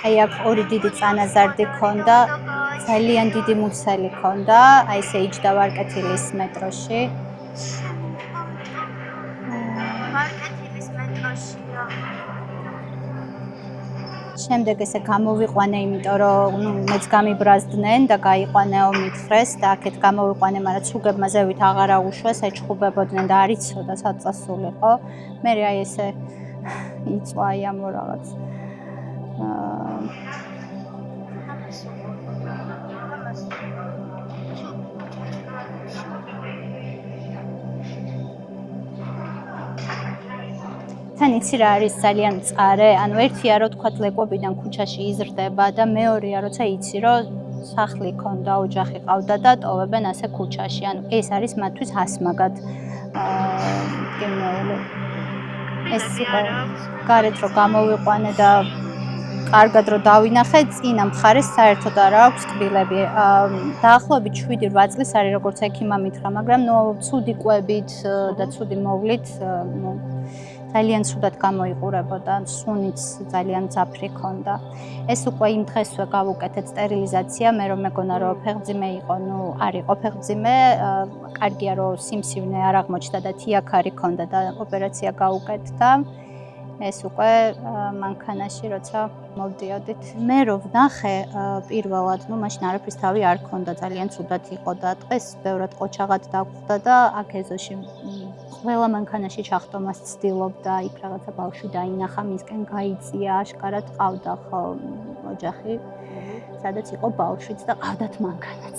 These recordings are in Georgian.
აი აქ ორი დიდი წანაზარდი ქონდა, ძალიან დიდი მუცელი ქონდა, აი ესე იჯდა ვარკეთილის მეტროში. ვარკეთილის მეტროშია. შემდეგ ესე გამოვიყვანე, იმიტომ რომ მეც გამიბრაზდნენ და გაიყვანეო მითხრეს და აქეთ გამოვიყვანე, მაგრამ ცუგებმა ზევით აღარ აუშვეს, ეჩხუბებოდნენ და არ იცოდა სად წასულიყო. მე აი ესე იწვა აი ამ რაღაც თან იცი რა არის ძალიან მწარე, ანუ ერთია რომ თქვა ლეკვებიდან ქუჩაში იზრდება და მეორეა როცა იცი რომ სახლი ქონდა, ოჯახი ყავდა და ტოვებენ ასე ქუჩაში, ანუ ეს არის მათთვის ასმაგად გენიალური. ეს გარეთ რომ გამოვიყვანე და კარგად რომ დავინახე, წინა მხარეს საერთოდ არ აქვს კბილები. დაახლოებით 7-8 წლის არის როგორც ექიმმა მითხრა, მაგრამ ცუდი კვებით და ცუდი მოვლით ძალიან ცუდად გამოიყურებოდა, სუნიც ძალიან ძაფრი ქონდა. ეს უკვე იმ დღესვე გავუკეთეთ სტერილიზაცია, მე რომ მეგონა რომ ფეხმძიმე იყო, არ იყო ფეხმძიმე, კარგია რომ სიმსივნე არ აღმოჩნდა და თიაქარი ქონდა და ოპერაცია გაუკეთდა. ეს უკვე მანქანაში როცა მოვდიოდით. მე რო ვნახე პირველად, მაშინ არაფრის თავი არ ქონდა, ძალიან ცუდად იყო და დღეს ბევრად ყოჩაღად დაგვხდა და აქ ეზოში ყველა მანქანაში ჩახტომას ცდილობდა, იქ რაღაცა ბავშვი დაინახა, მისკენ გაიწია, აშკარად ყავდა ხო ოჯახი, სადაც იყო ბავშვიც და ყავდათ მანქანაც.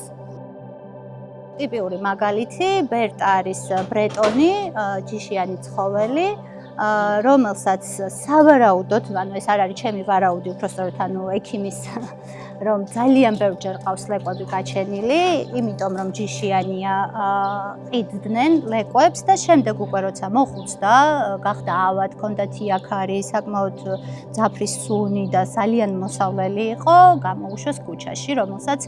ტიპიური მაგალითი, ბერტა არის ბრეტონი, ჯიშიანი ცხოველი, რომელსაც სავარაუდოდ, ანუ ეს არ არის ჩემი ვარაუდი, უბრალოდ ანუ ექიმის რომ ძალიან ბევრჯერ ყავს ლეკვები გაჩენილი, იმიტომ რომ ჯიშიანია, ყიდდნენ ლეკვებს და შემდეგ უკვე როცა მოხუცდა, გახდა ავად, ჰქონდა თიაქარი, საკმაოდ ძაფრი სუნი და ძალიან მოსავლელი იყო, გამოუშვეს ქუჩაში, რომელსაც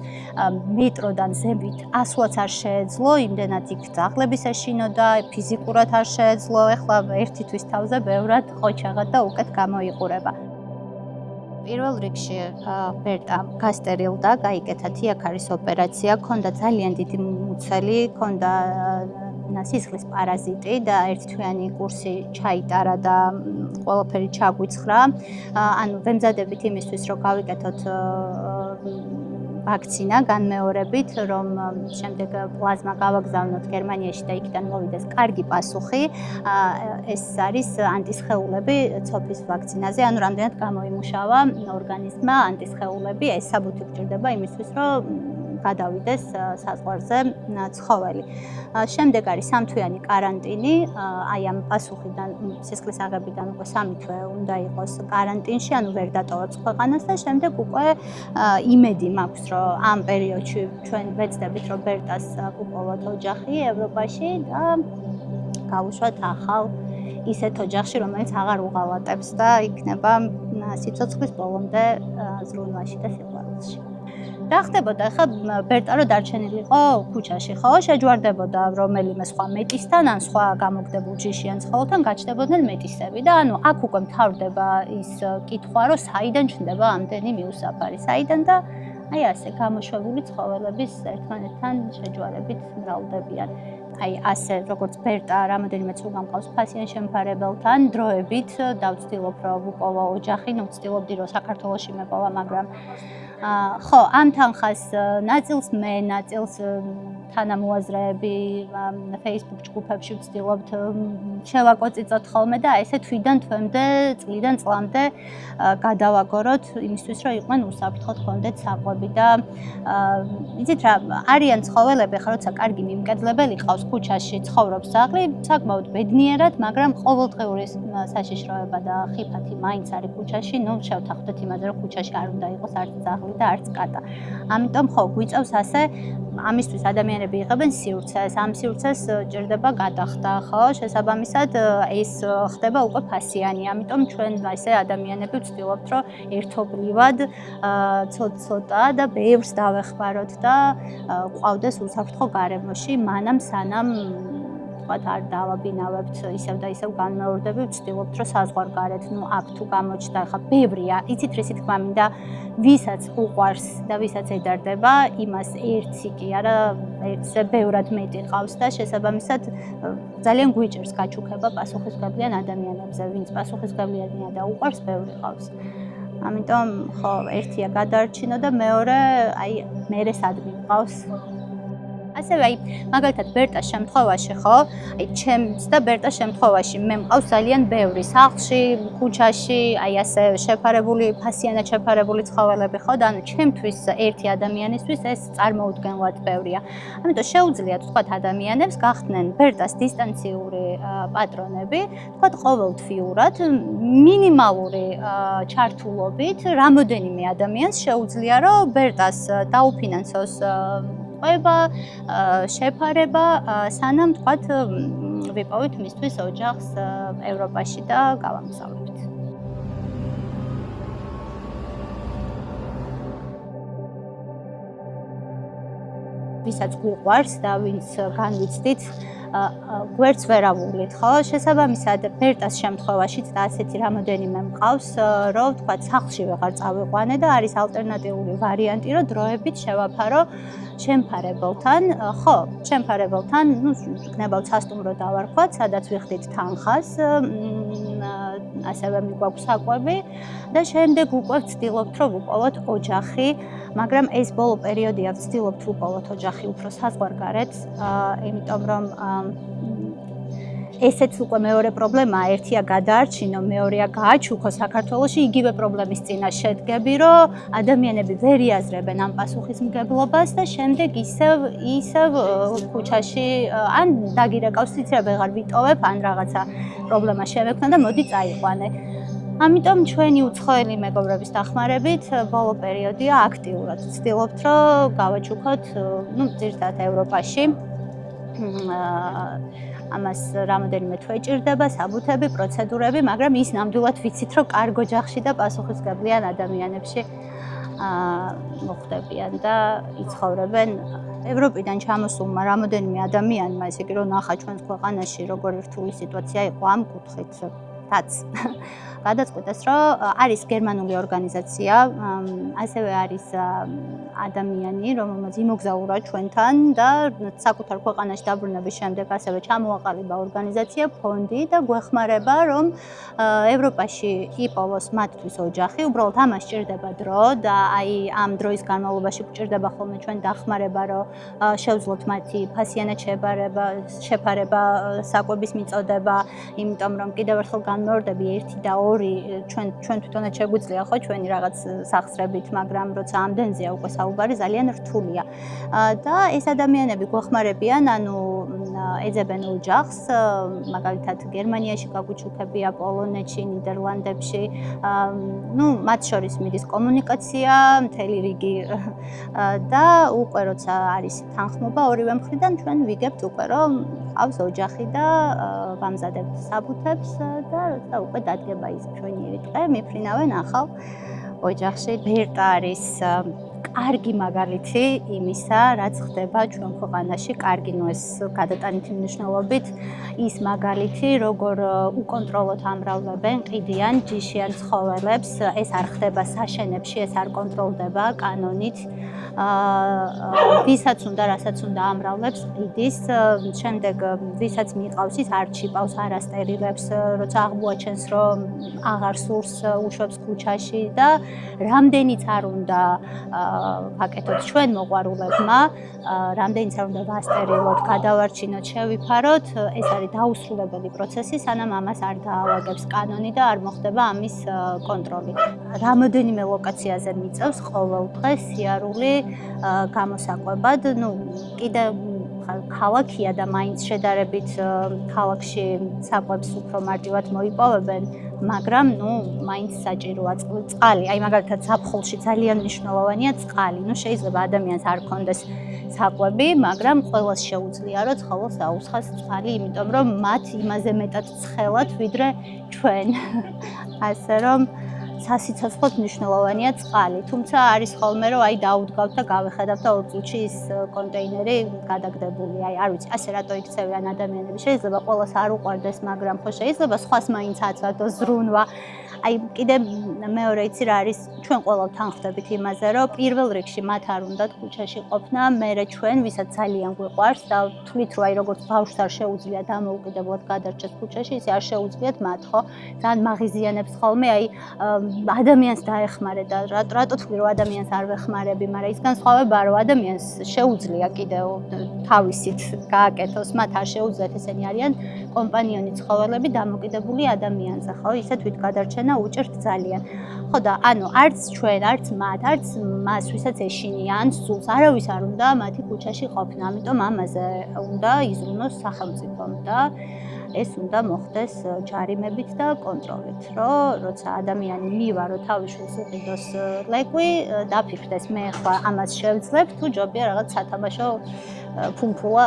მეტროდან ზევით ასვლაც არ შეეძლო, იმდენად იქ ძაღლების ეშინოდა, ფიზიკურად არ შეეძლო, ეხლა ერთი თვის თავზე ბევრად ყოჩაღად და უკეთ გამოიყურება. პირველ რიგში ბერტა გასტერილდა, გაიკეთა თიაქარის ოპერაცია, ჰქონდა ძალიან დიდი მუცელი, ჰქონდა სისხლის პარაზიტი და ერთთვიანი კურსი ჩაიტარა და ყველაფერი ჩაგვიცხრა. ანუ ვემზადებით იმისთვის, რომ გავიკეთოთ ვაქცინა განმეორებით, რომ შემდეგ პლაზმა გავაგზავნოთ გერმანიაში და იქიდან მოვიდეს კარგი პასუხი. ეს არის ანტისხეულები ცოფის ვაქცინაზე, ანუ რამდენად გამოიმუშავა ორგანიზმმა ანტისხეულები, ეს საბუთი გჭირდება იმისთვის, რომ გადავიდეს საზღვარზე ცხოველი. შემდეგ არის 3 თვიანი კარანტინი, აი ამ პასუხიდან, სისხლის აღებიდან უკვე 3 თვე უნდა იყოს კარანტინში, ანუ ვერ დატოვებს ქვეყანას და შემდეგ უკვე იმედი მაქვს, რომ ამ პერიოდში ჩვენ ვეცდებით, რომ ბერტას უყოლოთ ოჯახი ევროპაში და გავუშვათ ახალ ისეთ ოჯახში, რომელიც აღარ უღალატებს და იქნება სიცოცხლის ბოლომდე ზრუნვაში და სიყვარულში. რა ხდებოდა ახლა ბერტა რო დარჩენილიყო ქუჩაში, ხო, შეჯვარდებოდა რომელიმე სხვა მეტისთან ან სხვა გამოგდებულ ჯიშიან ცხოველთან, გაჩნდებოდნენ მეტისები და ანუ აქ უკვე მთავრდება ის კითხვა, რომ საიდან ჩნდება ამდენი მიუსაფარი, საიდან და აი ასე გამოშვებული ცხოველების ერთმანეთთან შეჯვარებით მრავლდებიან. აი ასე როგორც ბერტა რამოდენიმე თუ გამყავს ფასიან შემფარებელთან, დროებით დავცდილობ რომ ვუყოლო ოჯახი, ვცდილობდი რომ საქართველოში მეყოლა, მაგრამ ხო, ამ თანხას ნაწილს მე, ნაწილს თანამოაზრეები Facebook ჯგუფებში ვცდილობთ შევაკოწიწოთ ხოლმე და ესე თვიდან თვემდე, წლიდან წლამდე გადავაგოროთ იმისთვის, რომ იყვნენ უსაფრთხოდ ჰქონდეთ საკვები და იცით რა, არიან ცხოველები, ხა როცა კარგი მიმკედლებელი ყავს ქუჩაში, ცხოვრობს ძაღლი, საკმაოდ ბედნიერად, მაგრამ ყოველდღიური საშიშროება და ხიფათი მაინც არის ქუჩაში, შევთანხმდეთ იმაზე, რომ ქუჩაში არ უნდა იყოს არც ძაღლი და არც კატა. ამიტომ ხო, გვიწევს ასე ამისთვის ადამიანები იღებენ სივრცეს, ამ სივრცეს ჭირდება გადახდა, ხო? შესაბამისად ეს ხდება უკვე ფასიანი, ამიტომ ჩვენ ესე ადამიანები ვცდილობთ, რომ ერთობლივად ცოტა და ბევრს დავეხმაროთ და ყავდეს უსაფრთხო გარემოში, მანამ სანამ თქვათ არ დავაბინავებთ ისევ და ისევ განმეორდები, ვცდილობთ რომ საზღვარგარეთ, აქ თუ გამოჩნდა, ხა ბევრია, იცით რისი თქმა მინდა, ვისაც უყვარს და ვისაც ედარდება, იმას ერთი კი არა, ერთზე ბევრად მეტი ყავს და შესაბამისად ძალიან გვიჭერს გაჩუქება პასუხისმგებლიან ადამიანებზე, ვინც პასუხისმგებლიანია და უყვარს, ბევრი ყავს. ამიტომ ხო, ერთია გადაარჩინო და მეორე, მერე სადმი მყავს. ასევე მაგალითად ბერტას შემთხვევაში ხო, ჩემს და ბერტას შემთხვევაში მე მყავს ძალიან ბევრი სახლში, ქუჩაში, ასე შეფარებული, ფასიანად შეფარებული ცხოველები ხო და ანუ ჩემთვის ერთი ადამიანისთვის ეს წარმოუდგენლად ბევრია. ამიტომ შეუძლიათ თქვათ ადამიანებს გახდნენ ბერტას დისტანციური პატრონები, თქვათ ყოველთვიურად მინიმალური ჩართულობით რამოდენიმე ადამიანს შეუძლია რომ ბერტას დაუფინანსოს შეფარება, სანამ თქვათ ვიპოვით მისთვის ოჯახს ევროპაში და გავამგზავრებთ. ვისაც გვიყვარს და ვინც განვიცდით, გვერდს ვერ ავუვლით, ხო? შესაბამისად, ბერტას შემთხვევაშიც და ასეთი რამოდენიმე მყავს, რომ თქვათ სახლში ვეღარ წავიყვანე და არის ალტერნატიული ვარიანტი, რომ დროებით შევაფარო შემფარებელთან, ხო, შემფარებელთან, გნებავთ სასტუმრო დავარქვათ, სადაც ვიხდით თანხას, ასევე მიგვაქვს საკვები და შემდეგ უკვე ვცდილობთ, რომ ვუყოლოთ ოჯახი, მაგრამ ეს ბოლო პერიოდია ვცდილობთ ვუყოლოთ ოჯახი უფრო საზღვარგარეთ, იმიტომ რომ ესეც უკვე მეორე პრობლემაა, ერთია გადაარჩინო, მეორეა გააჩუქო საქართველოში იგივე პრობლემის წინაშე შედგები, რომ ადამიანები ვერ იაზრებენ ამ პასუხისმგებლობას და შემდეგ ისევ ქუჩაში ან დაგირეკავს იცი ვეღარ ვიტოვებ, ან რაღაცა პრობლემა შევექმნა და მოდი წაიყვანე. ამიტომ ჩვენი უცხოელი მეგობრების დახმარებით ბოლო პერიოდია აქტიურად ვცდილობთ, რომ გავაჩუქოთ, ძირითადად ევროპაში. ამას რამოდენიმე თვე ჭირდება, საბუთები, პროცედურები, მაგრამ ის ნამდვილად ვიცით, რომ კარგ ოჯახში და პასუხისმგებლიან ადამიანებში მოხვდებიან და იცხოვრებენ. ევროპიდან ჩამოსულმა რამოდენიმე ადამიანმა, ესე იგი, რომ ნახა ჩვენს ქვეყანაში როგორი რთული სიტუაცია იყო ამ კუთხით, გადაწყვეტეს, რომ არის გერმანული ორგანიზაცია, ასევე არის ადამიანი, რომელმაც იმოგზაურა ჩვენთან და საკუთარ ქვეყანაში დაბრუნების შემდეგ ასევე ჩამოაყალიბა ორგანიზაცია, ფონდი და გვეხმარება, რომ ევროპაში იპოვოს მათთვის ოჯახი, უბრალოდ ამას სჭირდება დრო და ამ დროის განმავლობაში გვჭირდება ხოლმე ჩვენ დახმარება, რომ შევძლოთ მათი ფასიანად შეფარება, საკვების მიწოდება, იმიტომ რომ კიდევ ერთხელ განმეორდები 1 და 2 ჩვენ თვითონაც შეგვიძლია ხო ჩვენი რაღაც სახსრებით, მაგრამ როცა ამდენზეა უკვე საუბარი ძალიან რთულია. და ეს ადამიანები გვეხმარებიან, ანუ ეძებენ ოჯახს, მაგალითად გერმანიაში გაგვიჩუქებია, პოლონეთში, ნიდერლანდებში, მათ შორის მიდის კომუნიკაცია, მთელი რიგი და უკვე როცა არის თანხმობა ორივე მხრიდან, ჩვენ ვიგებთ უკვე რომ ყავს ოჯახი და ვამზადებთ საბუთებს და როცა უკვე დადგება ის ჩვენიერი დღე, მიფრინავენ ახალ ოჯახში. ბერტა არის კარგი მაგალითი იმისა, რაც ხდება ჩვენ ქვეყანაში, კარგი ეს გადატანითი მნიშვნელობით, ის მაგალითი, როგორ უკონტროლოდ ამრავლებენ, ყიდიან, ჯიშიან ცხოველებს, ეს არ ხდება საშენებში, ეს არ კონტროლდება კანონით. ვისაც უნდა, რასაც უნდა ამრავლებს, ყიდის, შემდეგ ვისაც მიყავს ის არ ჩიპავს, არ ასტერილებს, როცა აღმოაჩენს, რომ აღარ სურს, უშვებს ქუჩაში და რამდენიც არ უნდა ვაკეთოთ ჩვენ მოყვარულებმა, რამდენიც არ უნდა ვასტერილოთ, გადავარჩინოთ, შევიფაროთ, ეს არის დაუსრულებელი პროცესი, სანამ ამას არ დაავაგებს კანონი და არ მოხდება ამის კონტროლი. რამოდენიმე ლოკაციაზე მიწევს ყოველ დღე სიარული გამოსაკვებად, კიდე ქალაქია და მაინც შედარებით ქალაქში საკვებს უფრო მარტივად მოიპოვებენ, მაგრამ მაინც საჭიროა წყალი. მაგალითად ზაფხულში ძალიან მნიშვნელოვანია წყალი. შეიძლება ადამიანს არ ქონდეს საკვები, მაგრამ ყველას შეუძლია რომ ცხოველს აუცხას წყალი, იმიტომ რომ მათ იმაზე მეტად ცხელად ვიდრე ჩვენ. ასე რომ სასიცოცხლოდ მნიშვნელოვანია წყალი. თუმცა არის ხოლმე რომ აი დაუდგავთ და გავეხედავთ და 2 წუთში ის კონტეინერი გადაგდებული. აი არ ვიცი, ასე რატო იქცევიან ადამიანები. შეიძლება ყველას არ უყვარდეს, მაგრამ ხო შეიძლება სხვას მაინც აცვათო ზრუნვა. აი კიდე მეორე იცი რა არის, ჩვენ ყველამ თანხმდებით იმაზე, რომ პირველ რიგში მათ არ უნდათ ქუჩაში ყოფნა, მერე ჩვენ, ვისაც ძალიან გვიყვარს და თვლით რომ აი როგორც ბავშვს არ შეუძლია დამოუკიდებლად გადარჩეს ქუჩაში, ისე არ შეუძლიათ მათ, ხო? ძალიან მაღიზიანებს ხოლმე, აი ადამიანს დაეხმარე და რატო თქვი რომ ადამიანს არ ვეხმარები, მაგრამ ის განსხვავებაა რომ ადამიანს შეუძლია კიდევ თავისით გააკეთოს, მათ არ შეუძლიათ, ესენი არიან კომპანიონი ცხოველები დამოკიდებული ადამიანზე, ხო? ისე თვით გადარჩენა უჭერთ ძალიან. ხო და ანუ არც ჩვენ, არც მათ, არც მას, ვისაც ეშინია ან სულს, არავის არ უნდა მათი ქუჩაში ყოფნა, ამიტომ ამაზე უნდა იზრუნოს სახელმწიფომ და ეს უნდა მოხდეს ჯარიმებით და კონტროლით, რომ როცა ადამიანი მივა, რომ თავის შვილს უყიდოს ლეკვი, დაფიქრდეს მე ხა ამას შევძლებ, თუ ჯობია რაღაც სათამაშო ფუმფულა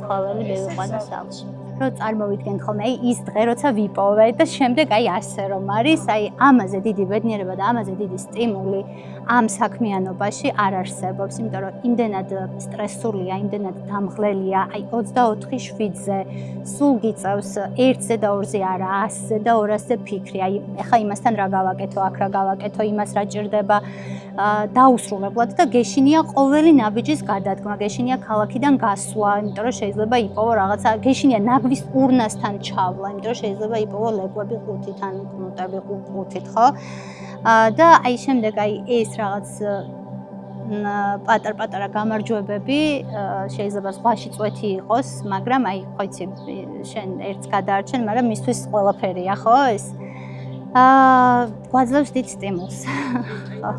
ცხოველი მივიყვანო სახლში. რომ წარმოვიდგენთ ხოლმე აი ის დღე როცა ვიპოვე და შემდეგ აი ასე რომ არის, აი ამაზე დიდი ბედნიერება და ამაზე დიდი სტიმული ამ საქმიანობაში არ არსებობს, იმიტომ რომ იმდენად სტრესულია, იმდენად დამღლელია, აი 24/7-ზე სულ გიწევს 1-ზე და 2-ზე არა, 100-ზე და 200-ზე ფიქრი, აი ეხა იმასთან რა გავაკეთო, აქ რა გავაკეთო, იმას რა ჭირდება დაუსრულებლად და გეშინია ყოველი ნაბიჯის გადადგმა, გეშინია ქალაქიდან გასვლა, იმიტომ რომ შეიძლება იპოვო რაღაცა, გეშინია ნაგვის ურნასთან ჩავლა, იმიტომ რომ შეიძლება იპოვო ლეკვები 5-ით ან კნუტები 5-ით, ხო? და აი შემდეგ აი ეს რაღაც პატარ-პატარა გამარჯვებები შეიძლება ზღვაში წვეთი იყოს, მაგრამ აი ხო იცი შენ ერთს გადაარჩენ, მაგრამ მისთვის ყველაფერია, ხო ეს? გვაძლევს დიდ სტიმულს. ხო.